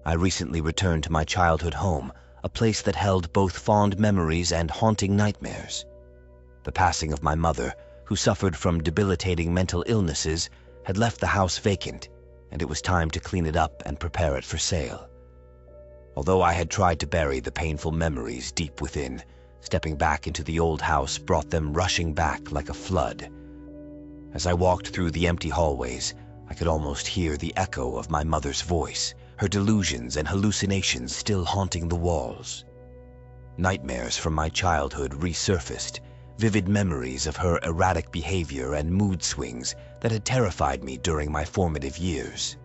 I recently returned to my childhood home, a place that held both fond memories and haunting nightmares. The passing of my mother, who suffered from debilitating mental illnesses, had left the house vacant, and it was time to clean it up and prepare it for sale. Although I had tried to bury the painful memories deep within, stepping back into the old house brought them rushing back like a flood. As I walked through the empty hallways, I could almost hear the echo of my mother's voice, her delusions and hallucinations still haunting the walls. Nightmares from my childhood resurfaced, vivid memories of her erratic behavior and mood swings that had terrified me during my formative years.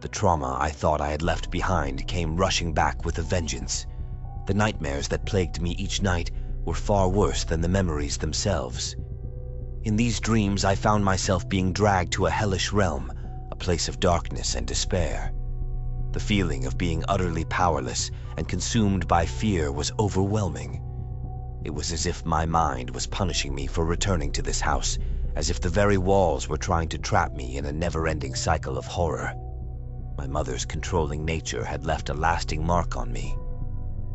The trauma I thought I had left behind came rushing back with a vengeance. The nightmares that plagued me each night were far worse than the memories themselves. In these dreams, I found myself being dragged to a hellish realm, a place of darkness and despair. The feeling of being utterly powerless and consumed by fear was overwhelming. It was as if my mind was punishing me for returning to this house, as if the very walls were trying to trap me in a never-ending cycle of horror. My mother's controlling nature had left a lasting mark on me.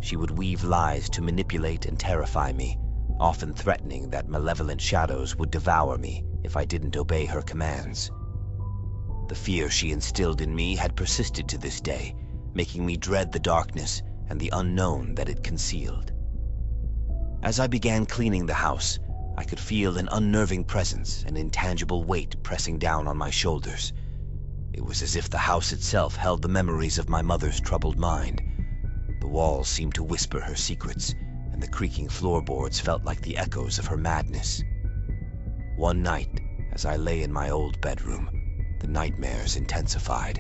She would weave lies to manipulate and terrify me, often threatening that malevolent shadows would devour me if I didn't obey her commands. The fear she instilled in me had persisted to this day, making me dread the darkness and the unknown that it concealed. As I began cleaning the house, I could feel an unnerving presence, an intangible weight pressing down on my shoulders. It was as if the house itself held the memories of my mother's troubled mind. The walls seemed to whisper her secrets, and the creaking floorboards felt like the echoes of her madness. One night, as I lay in my old bedroom, the nightmares intensified.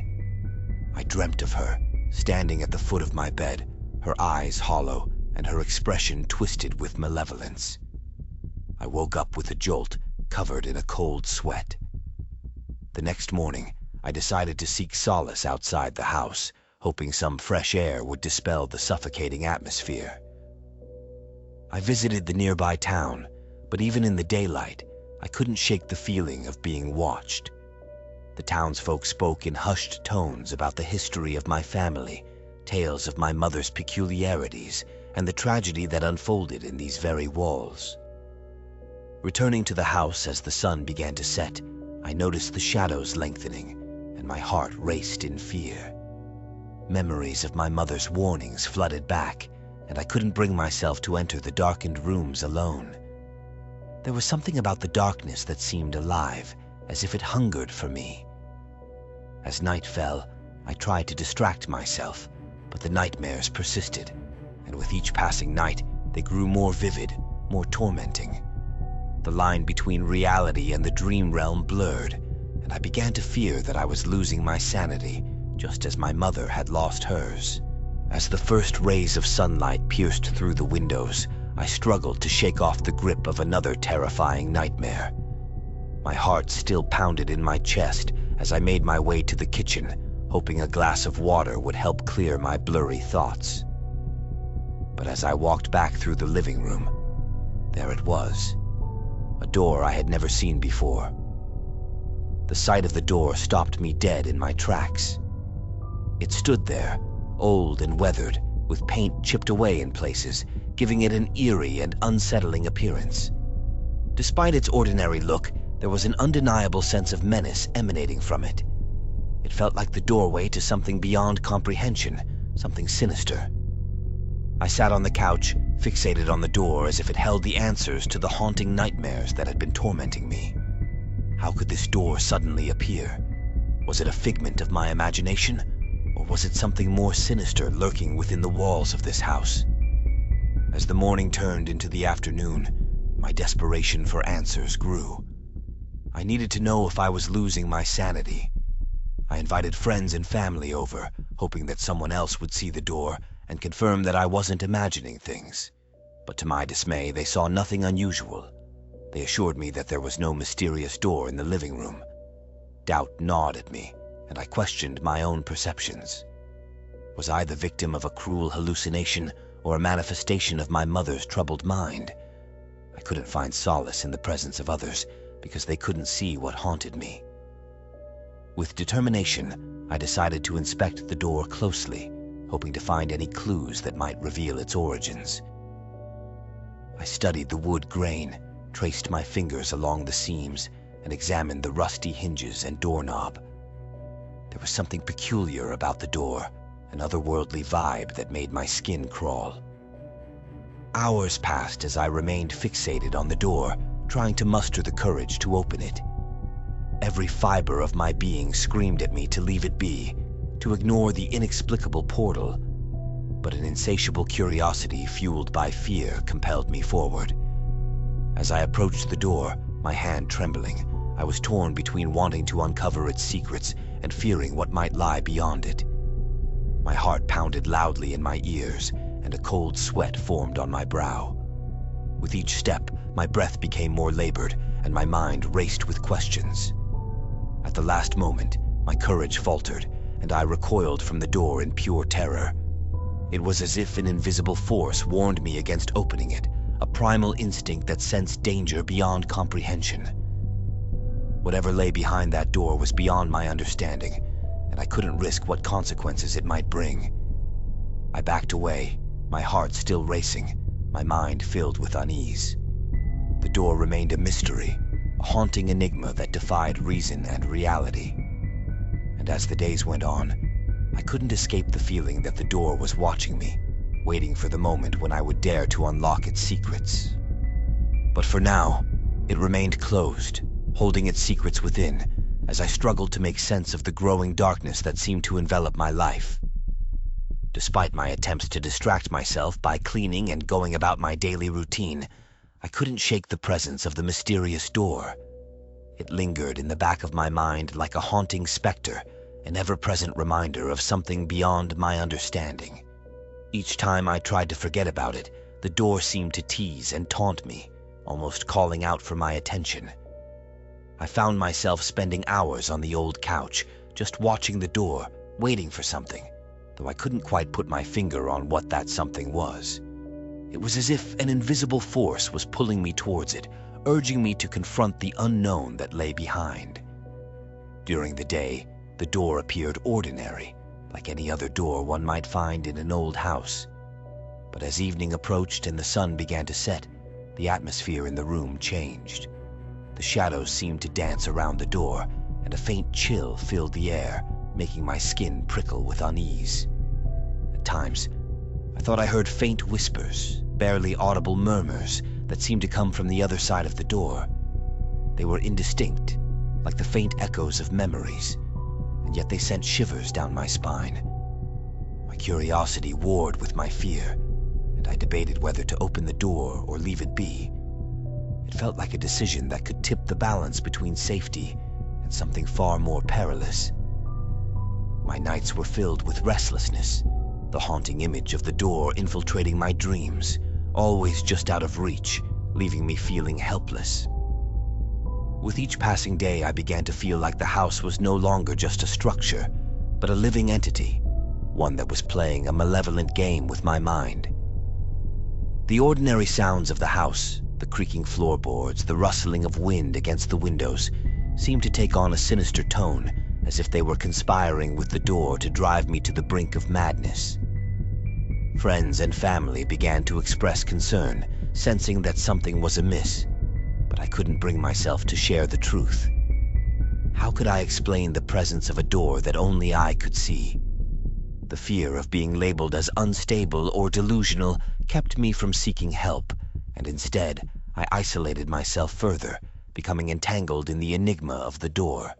I dreamt of her, standing at the foot of my bed, her eyes hollow and her expression twisted with malevolence. I woke up with a jolt, covered in a cold sweat. The next morning, I decided to seek solace outside the house, hoping some fresh air would dispel the suffocating atmosphere. I visited the nearby town, but even in the daylight, I couldn't shake the feeling of being watched. The townsfolk spoke in hushed tones about the history of my family, tales of my mother's peculiarities, and the tragedy that unfolded in these very walls. Returning to the house as the sun began to set, I noticed the shadows lengthening, and my heart raced in fear. Memories of my mother's warnings flooded back, and I couldn't bring myself to enter the darkened rooms alone. There was something about the darkness that seemed alive, as if it hungered for me. As night fell, I tried to distract myself, but the nightmares persisted, and with each passing night, they grew more vivid, more tormenting. The line between reality and the dream realm blurred, and I began to fear that I was losing my sanity, just as my mother had lost hers. As the first rays of sunlight pierced through the windows, I struggled to shake off the grip of another terrifying nightmare. My heart still pounded in my chest as I made my way to the kitchen, hoping a glass of water would help clear my blurry thoughts. But as I walked back through the living room, there it was, a door I had never seen before. The sight of the door stopped me dead in my tracks. It stood there, old and weathered, with paint chipped away in places, giving it an eerie and unsettling appearance. Despite its ordinary look, there was an undeniable sense of menace emanating from it. It felt like the doorway to something beyond comprehension, something sinister. I sat on the couch, fixated on the door as if it held the answers to the haunting nightmares that had been tormenting me. How could this door suddenly appear? Was it a figment of my imagination, or was it something more sinister lurking within the walls of this house? As the morning turned into the afternoon, my desperation for answers grew. I needed to know if I was losing my sanity. I invited friends and family over, hoping that someone else would see the door and confirm that I wasn't imagining things. But to my dismay, they saw nothing unusual. They assured me that there was no mysterious door in the living room. Doubt gnawed at me, and I questioned my own perceptions. Was I the victim of a cruel hallucination or a manifestation of my mother's troubled mind? I couldn't find solace in the presence of others because they couldn't see what haunted me. With determination, I decided to inspect the door closely, hoping to find any clues that might reveal its origins. I studied the wood grain, traced my fingers along the seams, and examined the rusty hinges and doorknob. There was something peculiar about the door, an otherworldly vibe that made my skin crawl. Hours passed as I remained fixated on the door, trying to muster the courage to open it. Every fiber of my being screamed at me to leave it be, to ignore the inexplicable portal, but an insatiable curiosity fueled by fear compelled me forward. As I approached the door, my hand trembling, I was torn between wanting to uncover its secrets and fearing what might lie beyond it. My heart pounded loudly in my ears, and a cold sweat formed on my brow. With each step, my breath became more labored, and my mind raced with questions. At the last moment, my courage faltered, and I recoiled from the door in pure terror. It was as if an invisible force warned me against opening it, a primal instinct that sensed danger beyond comprehension. Whatever lay behind that door was beyond my understanding, and I couldn't risk what consequences it might bring. I backed away, my heart still racing, my mind filled with unease. The door remained a mystery, a haunting enigma that defied reason and reality. And as the days went on, I couldn't escape the feeling that the door was watching me, waiting for the moment when I would dare to unlock its secrets. But for now, it remained closed, holding its secrets within, as I struggled to make sense of the growing darkness that seemed to envelop my life. Despite my attempts to distract myself by cleaning and going about my daily routine, I couldn't shake the presence of the mysterious door. It lingered in the back of my mind like a haunting specter, an ever-present reminder of something beyond my understanding. Each time I tried to forget about it, the door seemed to tease and taunt me, almost calling out for my attention. I found myself spending hours on the old couch, just watching the door, waiting for something, though I couldn't quite put my finger on what that something was. It was as if an invisible force was pulling me towards it, urging me to confront the unknown that lay behind. During the day, the door appeared ordinary, like any other door one might find in an old house. But as evening approached and the sun began to set, the atmosphere in the room changed. The shadows seemed to dance around the door, and a faint chill filled the air, making my skin prickle with unease. At times, I thought I heard faint whispers, barely audible murmurs that seemed to come from the other side of the door. They were indistinct, like the faint echoes of memories, and yet they sent shivers down my spine. My curiosity warred with my fear, and I debated whether to open the door or leave it be. It felt like a decision that could tip the balance between safety and something far more perilous. My nights were filled with restlessness, the haunting image of the door infiltrating my dreams, always just out of reach, leaving me feeling helpless. With each passing day, I began to feel like the house was no longer just a structure, but a living entity, one that was playing a malevolent game with my mind. The ordinary sounds of the house, the creaking floorboards, the rustling of wind against the windows, seemed to take on a sinister tone, as if they were conspiring with the door to drive me to the brink of madness. Friends and family began to express concern, sensing that something was amiss, but I couldn't bring myself to share the truth. How could I explain the presence of a door that only I could see? The fear of being labeled as unstable or delusional kept me from seeking help, and instead, I isolated myself further, becoming entangled in the enigma of the door.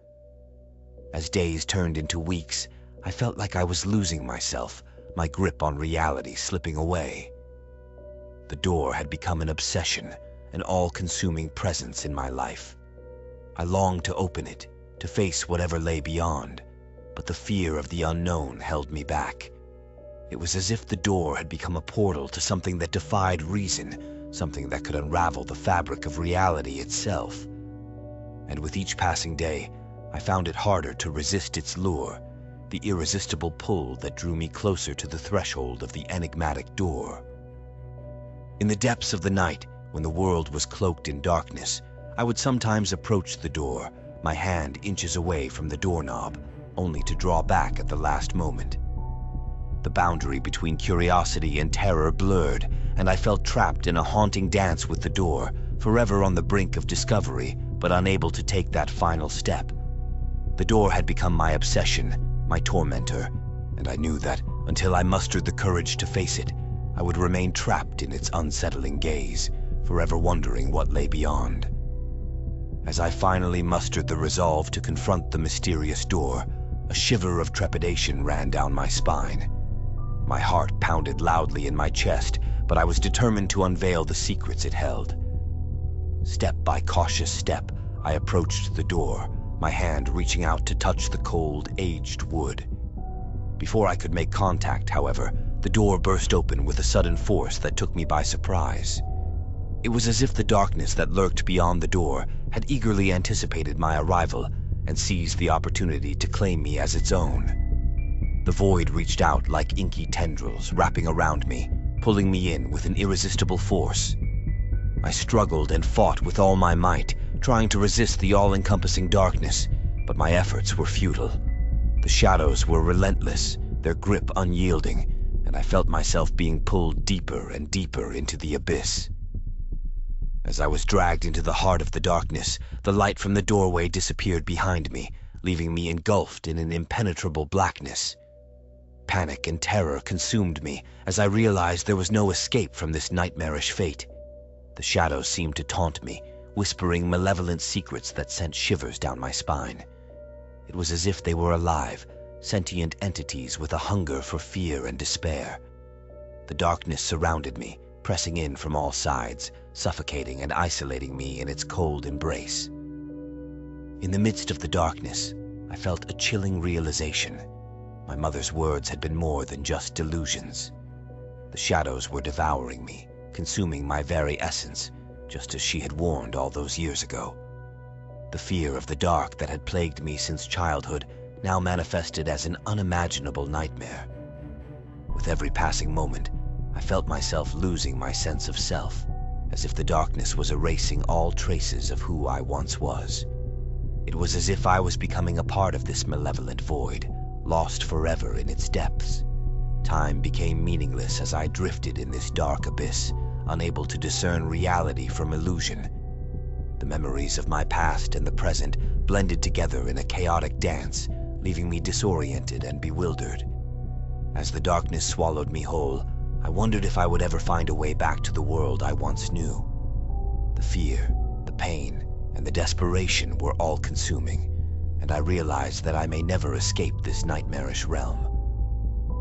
As days turned into weeks, I felt like I was losing myself, my grip on reality slipping away. The door had become an obsession, an all-consuming presence in my life. I longed to open it, to face whatever lay beyond, but the fear of the unknown held me back. It was as if the door had become a portal to something that defied reason, something that could unravel the fabric of reality itself. And with each passing day, I found it harder to resist its lure, the irresistible pull that drew me closer to the threshold of the enigmatic door. In the depths of the night, when the world was cloaked in darkness, I would sometimes approach the door, my hand inches away from the doorknob, only to draw back at the last moment. The boundary between curiosity and terror blurred, and I felt trapped in a haunting dance with the door, forever on the brink of discovery, but unable to take that final step. The door had become my obsession, my tormentor, and I knew that, until I mustered the courage to face it, I would remain trapped in its unsettling gaze, forever wondering what lay beyond. As I finally mustered the resolve to confront the mysterious door, a shiver of trepidation ran down my spine. My heart pounded loudly in my chest, but I was determined to unveil the secrets it held. Step by cautious step, I approached the door, my hand reaching out to touch the cold, aged wood. Before I could make contact, however, the door burst open with a sudden force that took me by surprise. It was as if the darkness that lurked beyond the door had eagerly anticipated my arrival and seized the opportunity to claim me as its own. The void reached out like inky tendrils, wrapping around me, pulling me in with an irresistible force. I struggled and fought with all my might, trying to resist the all-encompassing darkness, but my efforts were futile. The shadows were relentless, their grip unyielding, and I felt myself being pulled deeper and deeper into the abyss. As I was dragged into the heart of the darkness, the light from the doorway disappeared behind me, leaving me engulfed in an impenetrable blackness. Panic and terror consumed me as I realized there was no escape from this nightmarish fate. The shadows seemed to taunt me, whispering malevolent secrets that sent shivers down my spine. It was as if they were alive, sentient entities with a hunger for fear and despair. The darkness surrounded me, pressing in from all sides, suffocating and isolating me in its cold embrace. In the midst of the darkness, I felt a chilling realization. My mother's words had been more than just delusions. The shadows were devouring me, consuming my very essence, just as she had warned all those years ago. The fear of the dark that had plagued me since childhood now manifested as an unimaginable nightmare. With every passing moment, I felt myself losing my sense of self, as if the darkness was erasing all traces of who I once was. It was as if I was becoming a part of this malevolent void, lost forever in its depths. Time became meaningless as I drifted in this dark abyss, unable to discern reality from illusion. The memories of my past and the present blended together in a chaotic dance, leaving me disoriented and bewildered. As the darkness swallowed me whole, I wondered if I would ever find a way back to the world I once knew. The fear, the pain, and the desperation were all-consuming, and I realized that I may never escape this nightmarish realm.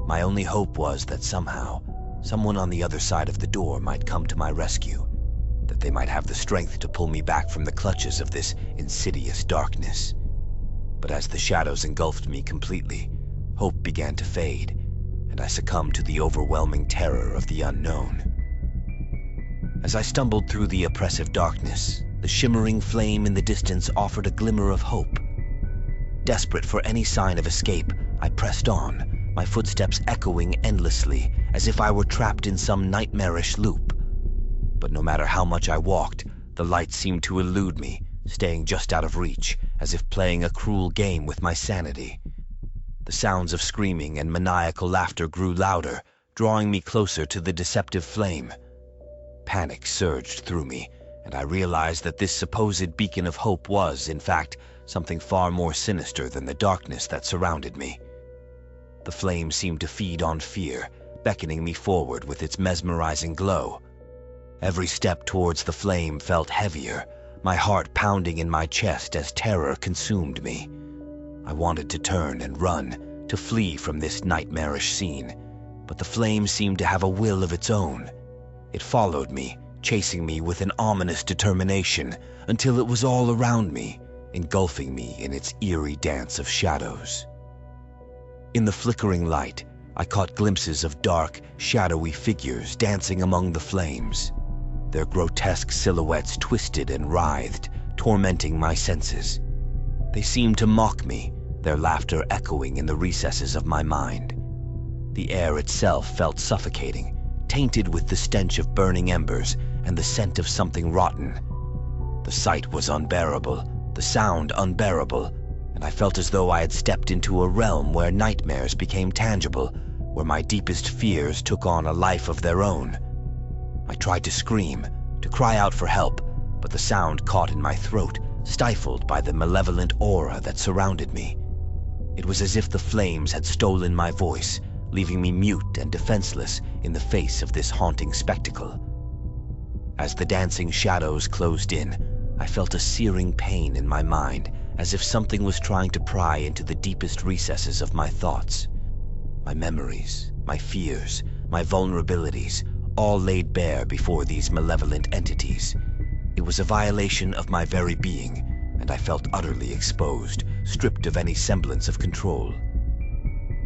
My only hope was that somehow, someone on the other side of the door might come to my rescue, that they might have the strength to pull me back from the clutches of this insidious darkness. But as the shadows engulfed me completely, hope began to fade, and I succumbed to the overwhelming terror of the unknown. As I stumbled through the oppressive darkness, the shimmering flame in the distance offered a glimmer of hope. Desperate for any sign of escape, I pressed on, my footsteps echoing endlessly, as if I were trapped in some nightmarish loop. But no matter how much I walked, the light seemed to elude me, staying just out of reach, as if playing a cruel game with my sanity. The sounds of screaming and maniacal laughter grew louder, drawing me closer to the deceptive flame. Panic surged through me, and I realized that this supposed beacon of hope was, in fact, something far more sinister than the darkness that surrounded me. The flame seemed to feed on fear, beckoning me forward with its mesmerizing glow. Every step towards the flame felt heavier, my heart pounding in my chest as terror consumed me. I wanted to turn and run, to flee from this nightmarish scene, but the flame seemed to have a will of its own. It followed me, chasing me with an ominous determination, until it was all around me, engulfing me in its eerie dance of shadows. In the flickering light, I caught glimpses of dark, shadowy figures dancing among the flames. Their grotesque silhouettes twisted and writhed, tormenting my senses. They seemed to mock me, their laughter echoing in the recesses of my mind. The air itself felt suffocating, tainted with the stench of burning embers and the scent of something rotten. The sight was unbearable, the sound unbearable, and I felt as though I had stepped into a realm where nightmares became tangible, where my deepest fears took on a life of their own. I tried to scream, to cry out for help, but the sound caught in my throat, stifled by the malevolent aura that surrounded me. It was as if the flames had stolen my voice, leaving me mute and defenseless in the face of this haunting spectacle. As the dancing shadows closed in, I felt a searing pain in my mind, as if something was trying to pry into the deepest recesses of my thoughts. My memories, my fears, my vulnerabilities, all laid bare before these malevolent entities. It was a violation of my very being, and I felt utterly exposed, stripped of any semblance of control.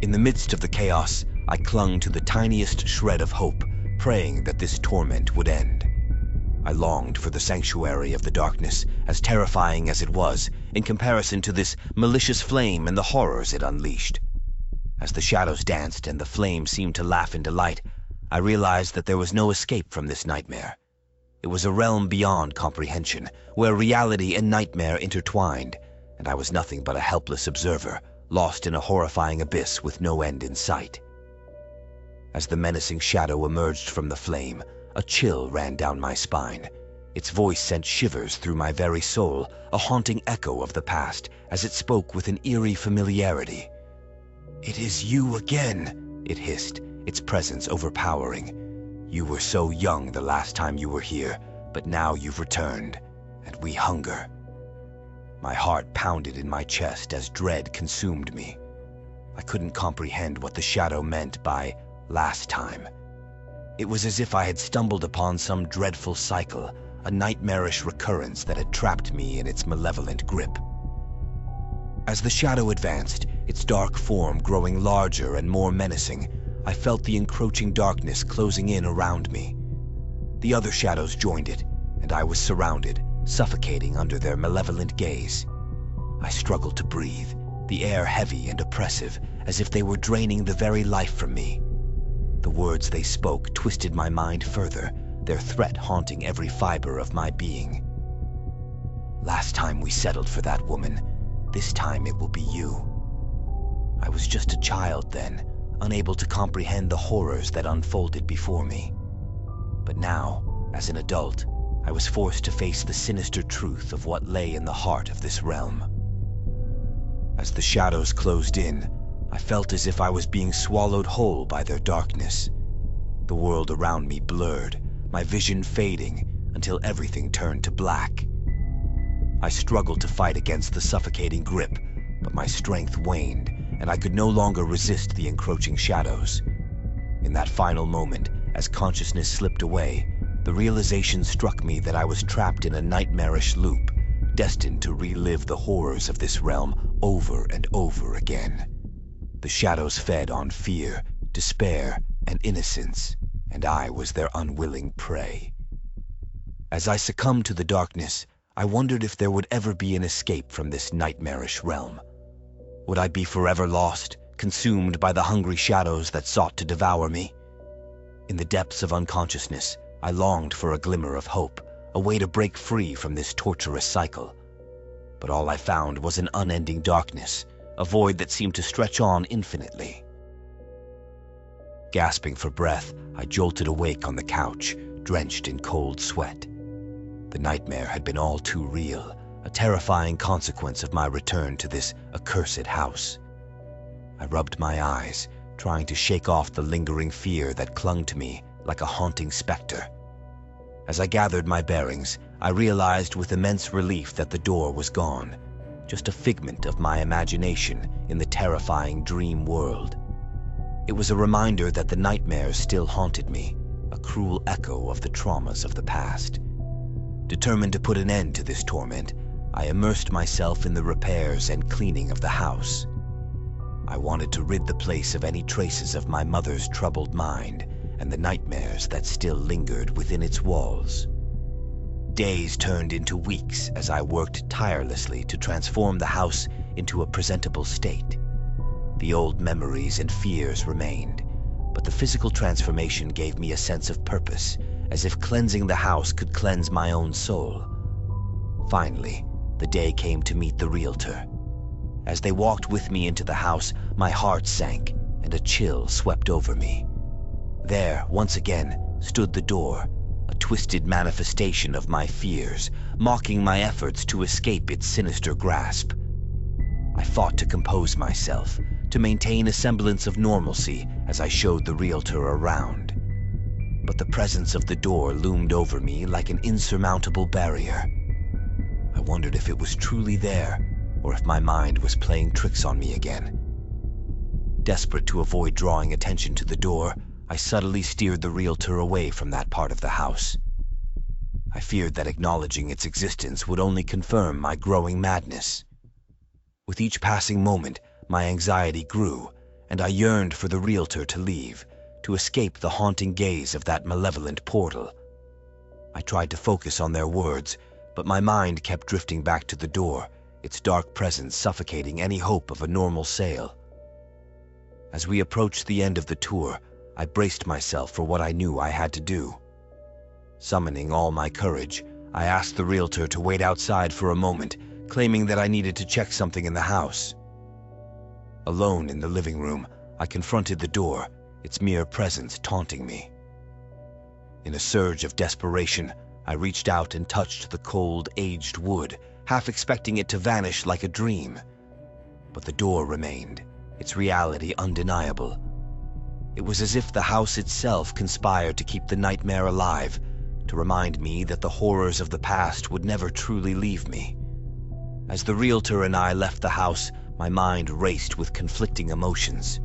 In the midst of the chaos, I clung to the tiniest shred of hope, praying that this torment would end. I longed for the sanctuary of the darkness, as terrifying as it was, in comparison to this malicious flame and the horrors it unleashed. As the shadows danced and the flame seemed to laugh in delight, I realized that there was no escape from this nightmare. It was a realm beyond comprehension, where reality and nightmare intertwined, and I was nothing but a helpless observer, lost in a horrifying abyss with no end in sight. As the menacing shadow emerged from the flame, a chill ran down my spine. Its voice sent shivers through my very soul, a haunting echo of the past, as it spoke with an eerie familiarity. "It is you again," it hissed, its presence overpowering. "You were so young the last time you were here, but now you've returned, and we hunger." My heart pounded in my chest as dread consumed me. I couldn't comprehend what the shadow meant by last time. It was as if I had stumbled upon some dreadful cycle, a nightmarish recurrence that had trapped me in its malevolent grip. As the shadow advanced, its dark form growing larger and more menacing, I felt the encroaching darkness closing in around me. The other shadows joined it, and I was surrounded, suffocating under their malevolent gaze. I struggled to breathe, the air heavy and oppressive, as if they were draining the very life from me. The words they spoke twisted my mind further, their threat haunting every fiber of my being. "Last time we settled for that woman, this time it will be you." I was just a child then, unable to comprehend the horrors that unfolded before me. But now, as an adult, I was forced to face the sinister truth of what lay in the heart of this realm. As the shadows closed in, I felt as if I was being swallowed whole by their darkness. The world around me blurred, my vision fading, until everything turned to black. I struggled to fight against the suffocating grip, but my strength waned, and I could no longer resist the encroaching shadows. In that final moment, as consciousness slipped away, the realization struck me that I was trapped in a nightmarish loop, destined to relive the horrors of this realm over and over again. The shadows fed on fear, despair, and innocence, and I was their unwilling prey. As I succumbed to the darkness, I wondered if there would ever be an escape from this nightmarish realm. Would I be forever lost, consumed by the hungry shadows that sought to devour me? In the depths of unconsciousness, I longed for a glimmer of hope, a way to break free from this torturous cycle. But all I found was an unending darkness, a void that seemed to stretch on infinitely. Gasping for breath, I jolted awake on the couch, drenched in cold sweat. The nightmare had been all too real, a terrifying consequence of my return to this accursed house. I rubbed my eyes, trying to shake off the lingering fear that clung to me like a haunting specter. As I gathered my bearings, I realized with immense relief that the door was gone, just a figment of my imagination in the terrifying dream world. It was a reminder that the nightmares still haunted me, a cruel echo of the traumas of the past. Determined to put an end to this torment, I immersed myself in the repairs and cleaning of the house. I wanted to rid the place of any traces of my mother's troubled mind and the nightmares that still lingered within its walls. Days turned into weeks as I worked tirelessly to transform the house into a presentable state. The old memories and fears remained, but the physical transformation gave me a sense of purpose, as if cleansing the house could cleanse my own soul. Finally, the day came to meet the realtor. As they walked with me into the house, my heart sank and a chill swept over me. There, once again, stood the door, a twisted manifestation of my fears, mocking my efforts to escape its sinister grasp. I fought to compose myself, to maintain a semblance of normalcy as I showed the realtor around. But the presence of the door loomed over me like an insurmountable barrier. I wondered if it was truly there, or if my mind was playing tricks on me again. Desperate to avoid drawing attention to the door, I subtly steered the realtor away from that part of the house. I feared that acknowledging its existence would only confirm my growing madness. With each passing moment, my anxiety grew, and I yearned for the realtor to leave, to escape the haunting gaze of that malevolent portal. I tried to focus on their words, but my mind kept drifting back to the door, its dark presence suffocating any hope of a normal sale. As we approached the end of the tour, I braced myself for what I knew I had to do. Summoning all my courage, I asked the realtor to wait outside for a moment, claiming that I needed to check something in the house. Alone in the living room, I confronted the door, its mere presence taunting me. In a surge of desperation, I reached out and touched the cold, aged wood, half expecting it to vanish like a dream. But the door remained, its reality undeniable. It was as if the house itself conspired to keep the nightmare alive, to remind me that the horrors of the past would never truly leave me. As the realtor and I left the house, my mind raced with conflicting emotions.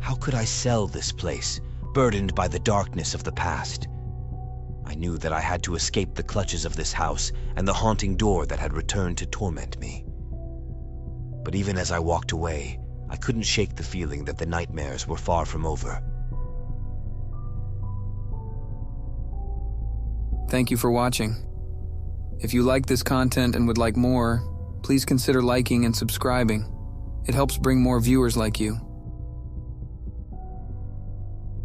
How could I sell this place, burdened by the darkness of the past? I knew that I had to escape the clutches of this house and the haunting door that had returned to torment me. But even as I walked away, I couldn't shake the feeling that the nightmares were far from over. Thank you for watching. If you like this content and would like more, please consider liking and subscribing. It helps bring more viewers like you.